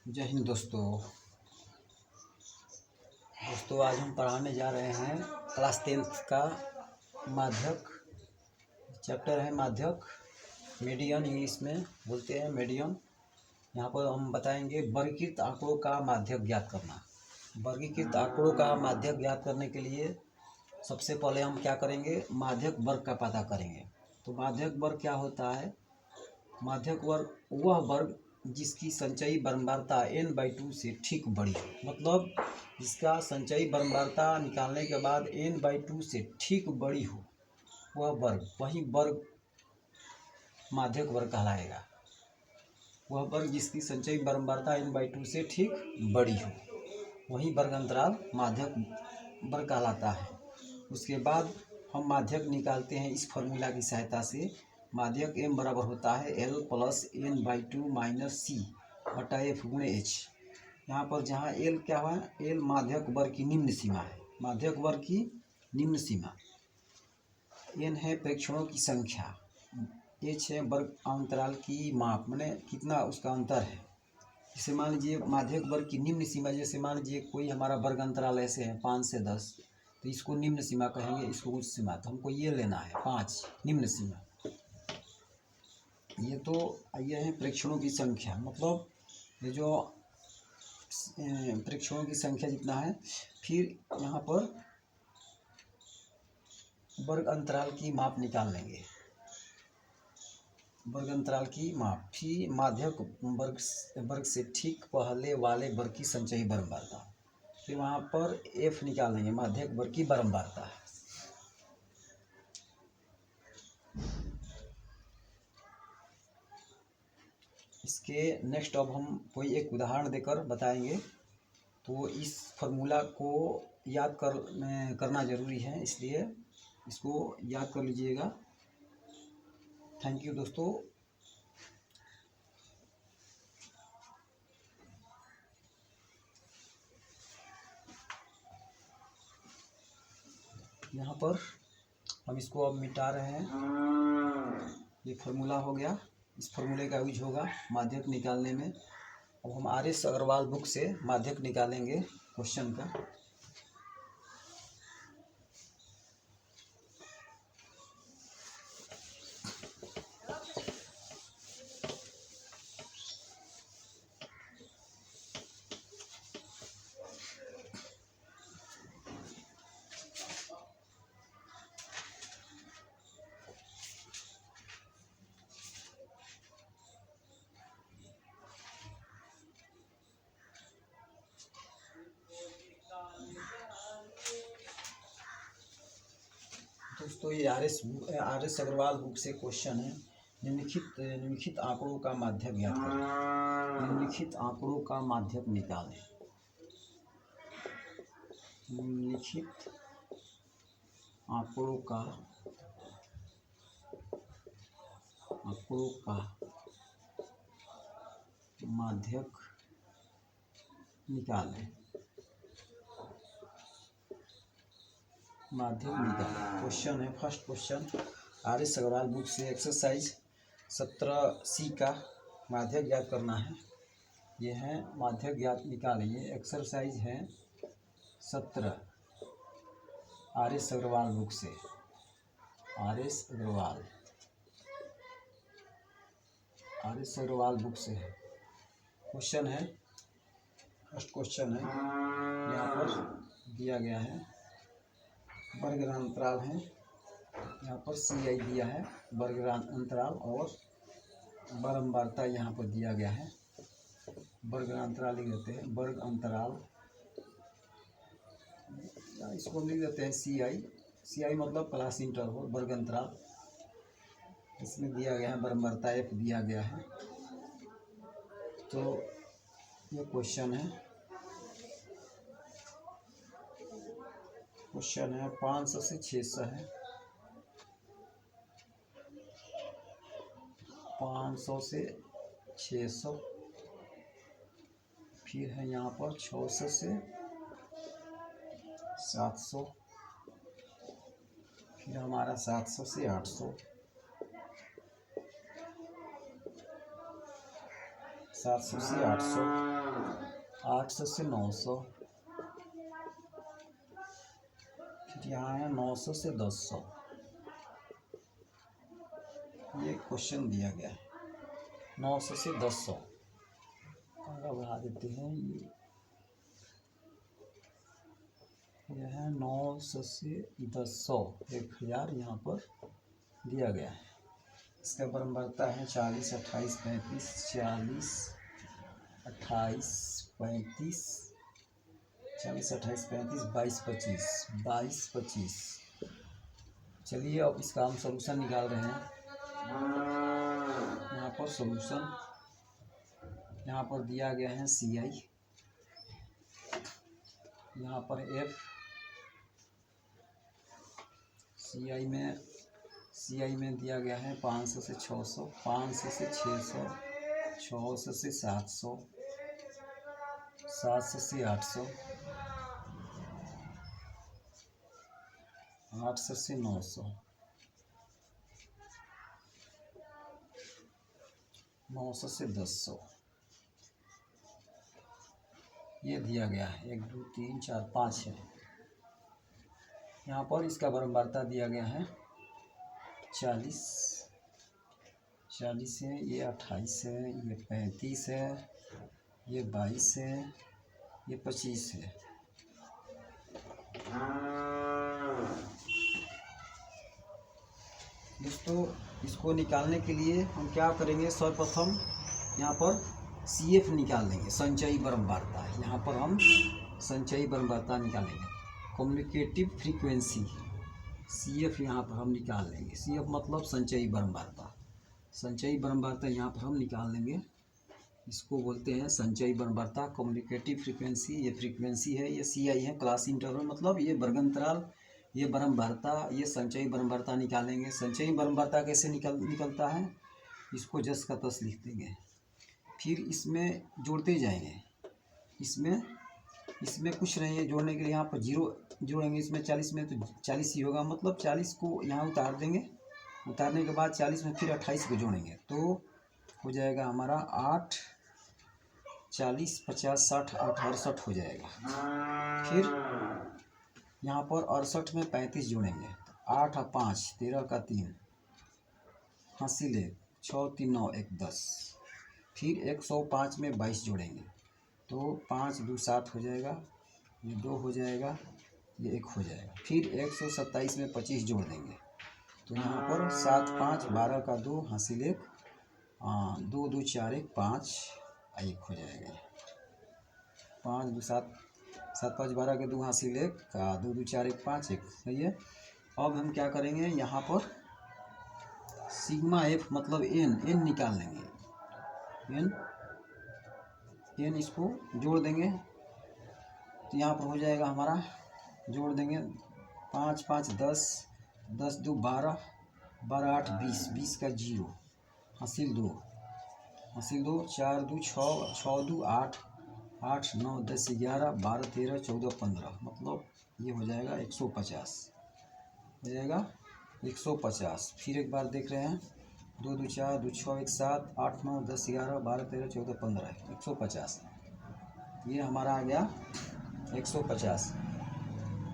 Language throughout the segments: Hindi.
जय हिंद दोस्तों। आज हम पढ़ाने जा रहे हैं क्लास 10th का माध्यक। चैप्टर है माध्यक, मीडियन इंग्लिश में बोलते हैं मीडियन। यहाँ पर हम बताएंगे वर्गीकृत आंकड़ों का माध्यक ज्ञात करना। वर्गीकृत आंकड़ों का माध्यक ज्ञात करने के लिए सबसे पहले हम क्या करेंगे, माध्यक वर्ग का पता करेंगे। तो माध्यक वर्ग क्या होता है? माध्यक वर्ग वह वर्ग जिसकी संचयी बारंबारता n/2 से ठीक बड़ी हो, मतलब जिसका संचयी बारंबारता निकालने के बाद n/2 से ठीक बड़ी हो, वह वर्ग, वही वर्ग माध्यक वर्ग कहलाएगा। वह वर्ग जिसकी संचयी बारंबारता n/2 से ठीक बड़ी हो, वही वर्ग अंतराल माध्यक वर्ग कहलाता है। उसके बाद हम माध्यक निकालते हैं इस फॉर्मूला की सहायता से। माध्यक m बराबर होता है L + n/2 - c बटा f गुणे h। यहाँ पर जहाँ L क्या हुआ, L माध्यक वर्ग की निम्न सीमा है। माध्यक वर्ग की निम्न सीमा। n है प्रेक्षणों की संख्या, h है वर्ग अंतराल की माप, माने कितना उसका अंतर है। जैसे मान लीजिए माध्यक वर्ग की निम्न सीमा, जैसे मान लीजिए कोई हमारा वर्ग अंतराल ऐसे है 5 से 10, तो इसको निम्न सीमा कहेंगे, इसको उच्च सीमा। तो हमको ये लेना है 5 निम्न सीमा। ये है प्रेक्षणों की संख्या, मतलब ये जो प्रेक्षणों की संख्या जितना है। फिर यहाँ पर वर्ग अंतराल की माप निकाल लेंगे, वर्ग अंतराल की माप। फिर माध्यक वर्ग से ठीक पहले वाले वर्ग की संचयी बारंबारता। फिर वहाँ पर f निकाल लेंगे, माध्यक वर्ग की बारंबारता है। इसके नेक्स्ट अब हम कोई एक उदाहरण देकर बताएंगे। तो इस फॉर्मूला को याद करना ज़रूरी है, इसलिए इसको याद कर लीजिएगा। थैंक यू दोस्तों। यहाँ पर हम इसको अब मिटा रहे हैं। ये फॉर्मूला हो गया, इस फॉर्मूले का यूज होगा माध्यक निकालने में। अब हम RS अग्रवाल बुक से माध्यक निकालेंगे क्वेश्चन का। दोस्तों ये RS अग्रवाल बुक से क्वेश्चन है। निम्नलिखित आंकड़ों का माध्यक ज्ञात करें। निम्नलिखित आंकड़ों का माध्यक निकालें। निम्नलिखित आंकड़ों का माध्यक निकालें। क्वेश्चन है, first question RS Agarwal book से एक्सरसाइज 17C का माध्यक ज्ञात करना है। ये है माध्यक ज्ञात निकालेंगे। एक्सरसाइज है 17 RS अग्रवाल बुक से। RS अग्रवाल बुक से है। क्वेश्चन है, फर्स्ट क्वेश्चन है, यहाँ पर दिया गया है वर्ग अंतराल है। यहाँ पर CI दिया है वर्ग अंतराल, और बारंबारता यहाँ पर दिया गया है। वर्ग अंतराल लिख देते हैं, वर्ग अंतराल, इसको लिख देते हैं CI मतलब क्लास इंटरवल, वर्ग अंतराल। इसमें दिया गया है बारंबारता f दिया गया है। तो ये क्वेश्चन है। क्वेश्चन है 500 से 600 है। 500 से 600। फिर है यहाँ पर 600 से 700। फिर हमारा 700 से 800। 700 से 800। 800 से 900, फिर यहाँ है 900 से 1000। ये क्वेश्चन दिया गया है 900 से 1000। आगे बढ़ा देते हैं। ये है 900 से 1000, 1000 यहाँ पर दिया गया है। इसका क्रम बढ़ता है 40, 28, 35, 40, 28, 35, 40, 28, 35, 22, 25, 22, 25। चलिए अब इसका हम सॉल्यूशन निकाल रहे हैं। यहाँ पर सॉल्यूशन यहाँ पर दिया गया है CI, यहाँ पर F, CI में दिया गया है 500 से 600, 500 से 600, 600 से 700, 700 से 800, 800 से 900, 900 से 1000। ये दिया गया है 1 2 3 4 5 है। यहाँ पर इसका बारंबारता दिया गया है 40, 40 है, ये 28 है, ये 35 है, ये 22 है, ये 25 है। दोस्तों इसको निकालने के लिए हम क्या करेंगे, सर्वप्रथम यहाँ पर CF निकाल लेंगे, संचयी बारंबारता। यहाँ पर हम संचयी बारंबारता निकालेंगे, कम्युनिकेटिव फ्रीक्वेंसी CF यहाँ पर हम निकाल लेंगे। CF मतलब संचयी बारंबारता। संचयी बारंबारता यहाँ पर हम निकाल लेंगे, इसको बोलते हैं संचयी बारंबारता, कम्युनिकेटिव फ्रीक्वेंसी। ये फ्रीक्वेंसी है, ये CI है, क्लास इंटरवल मतलब ये वर्गांतराल, ये बारंबारता, ये संचयी बारंबारता निकालेंगे। संचयी बारंबारता कैसे निकलता है, इसको जस का तस लिख देंगे, फिर इसमें जोड़ते जाएंगे। इसमें कुछ नहीं है जोड़ने के लिए, यहाँ पर 0 जोड़ेंगे। इसमें 40 में तो 40 ही होगा, मतलब 40 को यहाँ उतार देंगे। उतारने के बाद 40 में फिर 28 को जोड़ेंगे तो हो जाएगा हमारा 8, 40, 50, 60, 8, 68 हो जाएगा। फिर यहाँ पर 68 में 35 जोड़ेंगे, 8 और 5 13 का 3 हासिल है, 6 3 9 1 10। फिर 105 में 22 जोड़ेंगे तो 5 2 7 हो जाएगा, ये 2 हो जाएगा, ये 1 हो जाएगा। फिर 127 में 25 जोड़ देंगे तो यहाँ पर 7 5 12 का 2 हासिल 1, 2 2 4 1 5 1 हो जाएगा। 5 2 7 7 5 12 के 2 हासिल 1 का 2 2 4 1 5 1 सही है। अब हम क्या करेंगे, यहाँ पर सिग्मा F मतलब n निकाल लेंगे। n इसको जोड़ देंगे तो यहाँ पर हो जाएगा हमारा, जोड़ देंगे 5 5 10, 10 2 12, 12 8 20, 20 का 0 हासिल 2, 4 2 6, 6 2 8, 8 9 10 11, 12 13 14 15, मतलब ये हो जाएगा 150, हो जाएगा 150। फिर एक बार देख रहे हैं, 2 2 4 2 6 1 7, 8 9 10 11 12 13 14 15, 150। ये हमारा आ गया 150।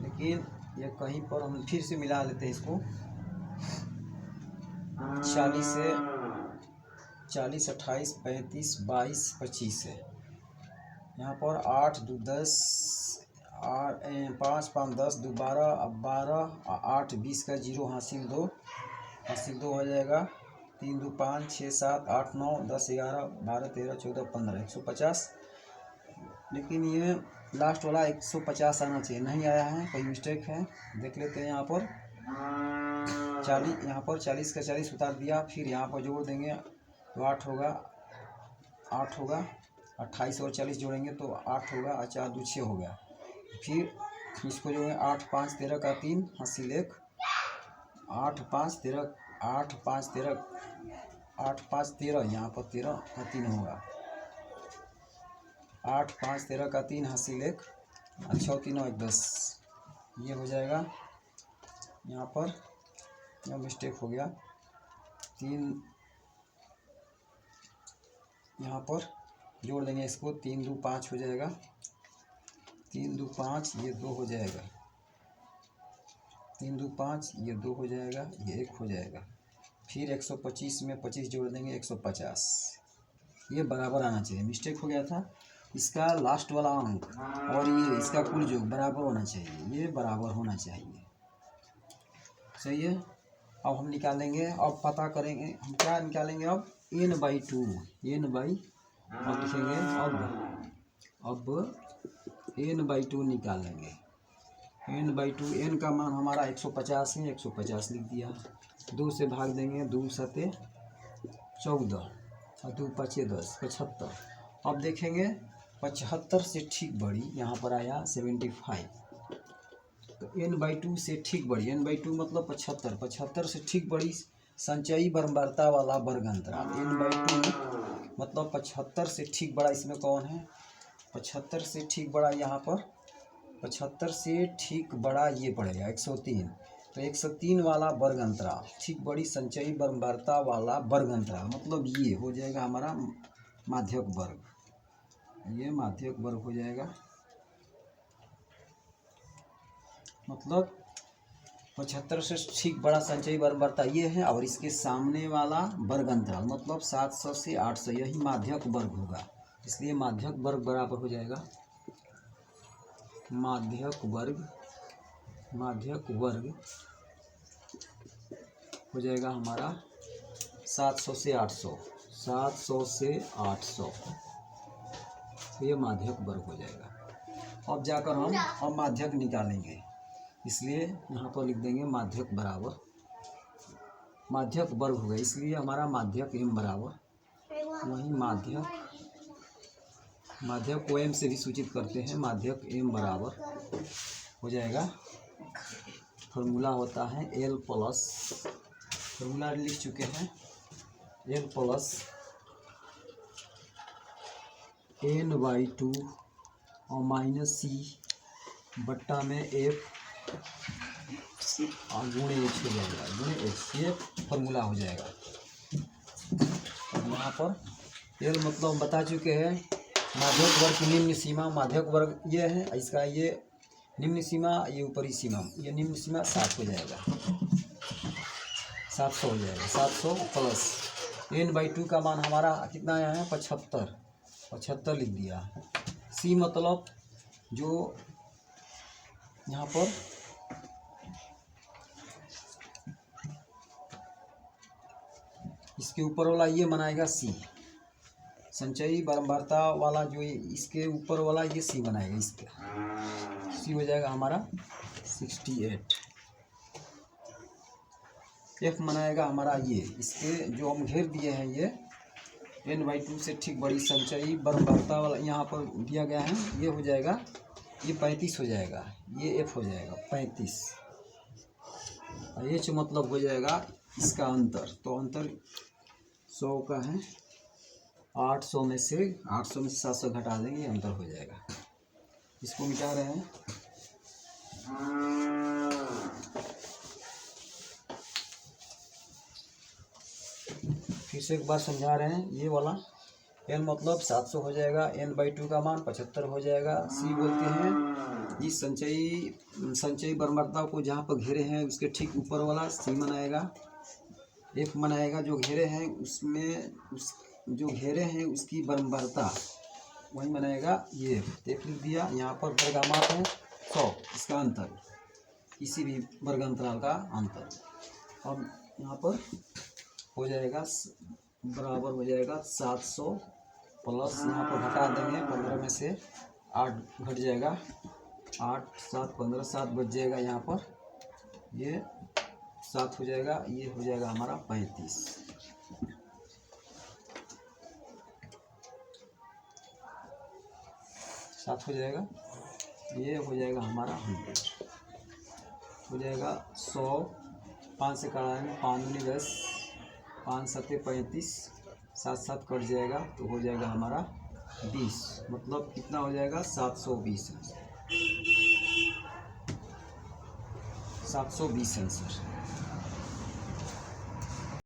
लेकिन ये कहीं पर हम फिर से मिला लेते हैं इसको, 40 से 40 28 35 22 25 है। यहाँ पर 8 2 10, 5 5 10 2 12, 12 8 20 का 0 हासिल 2 हो जाएगा। 3 2 5 6 7 8 9 10 11 12 13 14 15, 150। लेकिन ये लास्ट वाला 150 आना चाहिए, नहीं आया है, कोई मिस्टेक है, देख लेते हैं। यहाँ पर 40, यहाँ पर 40 का 40 उतार दिया, फिर यहाँ पर जोड़ देंगे तो 8 होगा, 28 और 40 जोड़ेंगे तो 8 होगा, 4 2 6 हो गया। फिर इसको जो है 8 5 13 का 3 हासिल 1, 8 5 13, 8 5 13, 8 5 13, यहाँ पर 13 का 3 होगा, 8 5 13 का 3 हासिल 1, 6 3 1 10, ये हो जाएगा। यहाँ पर यह मिस्टेक हो गया, 3 यहाँ पर जोड़ देंगे इसको, 3 2 5 हो जाएगा, 3 2 5, ये 2 हो जाएगा, 3 2 5, ये 2 हो जाएगा, ये 1 हो जाएगा। फिर 125 में 25 जोड़ देंगे, 150। ये बराबर आना चाहिए, मिस्टेक हो गया था। इसका लास्ट वाला अंक और ये इसका कुल योग बराबर होना चाहिए, ये बराबर होना चाहिए। सही है। अब हम निकालेंगे, अब पता करेंगे हम क्या निकालेंगे, अब n/2, अब लिखेंगे, अब n/2 निकालेंगे। n/2, n का मान हमारा 150 है, 150 लिख दिया। 2 से भाग देंगे, 2 सते 14 और 2 5 10, 75। अब देखेंगे 75 से ठीक बड़ी, यहाँ पर आया 75, तो n/2 से ठीक बड़ी, n/2 मतलब 75, 75 से ठीक बड़ी संचयी बराबरता वाला वर्ग अंतराल। n/2 मतलब 75 से ठीक बड़ा, इसमें कौन है, 75 से ठीक बड़ा, यहाँ पर 75 से ठीक बड़ा ये पड़ेगा 103, तो 103 वाला वर्ग अंतराल, ठीक बड़ी संचयी बराबरता वाला वर्ग अंतराल, मतलब ये हो जाएगा हमारा माध्यक वर्ग, ये माध्यक वर्ग हो जाएगा। मतलब 75 से ठीक बड़ा संचयी बराबरता ये है, और इसके सामने वाला वर्ग अंतराल मतलब 700 से 800, यही माध्यक वर्ग होगा, इसलिए माध्यक वर्ग बराबर हो जाएगा, माध्यक वर्ग हो जाएगा हमारा 700 से 800, 700 से 800, ये माध्यक वर्ग हो जाएगा। अब जाकर हम अब माध्यक निकालेंगे, इसलिए यहाँ पर लिख देंगे माध्यक बराबर, माध्यक वर्ग होगा, इसलिए हमारा माध्यक m बराबर, वही माध्यक को m से भी सूचित करते हैं, माध्यक m बराबर हो जाएगा, फॉर्मूला होता है L प्लस, फॉर्मूला लिख चुके हैं, L प्लस n/2 और माइनस c बट्टा में f और गुणे h हो जाएगा, गुणे h, ये फॉर्मूला हो जाएगा। अब यहाँ पर L मतलब हम बता चुके हैं, माध्यक वर्ग की निम्न सीमा, माध्यक वर्ग ये है, इसका ये निम्न सीमा, ये ऊपरी सीमा, ये निम्न सीमा 7 हो जाएगा, 700 हो जाएगा, 700 प्लस n/2 का मान हमारा कितना आया है, 75 लिख दिया। c मतलब जो यहाँ पर इसके ऊपर वाला ये बनाएगा c, संचयी बराबरता वाला जो इसके ऊपर वाला ये c बनाएगा, इसका c हो जाएगा हमारा 68। f बनाएगा हमारा ये, इसके जो हम घेर दिए हैं ये n/2 से ठीक बड़ी संचयी बराबरता वाला यहाँ पर दिया गया है, ये हो जाएगा, ये 35 हो जाएगा, ये f हो जाएगा 35, और h मतलब हो जाएगा इसका अंतर, तो अंतर 100 का है, 800 में से 700 घटा देंगे, अंतर हो जाएगा। इसको मिटा रहे हैं, फिर से एक बार समझा रहे हैं। ये वाला n मतलब 700 हो जाएगा, n/2 का मान 75 हो जाएगा। c बोलते हैं इस संचयी बराबरता को जहाँ पर घेरे हैं उसके ठीक ऊपर वाला c बनाएगा, f बनाएगा जो घेरे हैं उसमें जो घेरे हैं उसकी बराबरता वही बनाएगा ये f लिख दिया। यहाँ पर वर्गामाप है 100, इसका अंतर, किसी भी वर्ग अंतराल का अंतर। अब यहाँ पर हो जाएगा बराबर हो जाएगा 700 प्लस, यहाँ पर घटा देंगे 15 में से 8 घट जाएगा, 8 7 15, 7 बच जाएगा, यहाँ पर ये 7 हो जाएगा, ये हो जाएगा हमारा 35। 7 हो जाएगा, ये हो जाएगा हमारा 100 हो जाएगा। 100 5 से काटेंगे, 5 दूनी 10, 5 सत्ते 35, 7 7 कट जाएगा तो हो जाएगा हमारा 20, मतलब कितना हो जाएगा 720 आंसर।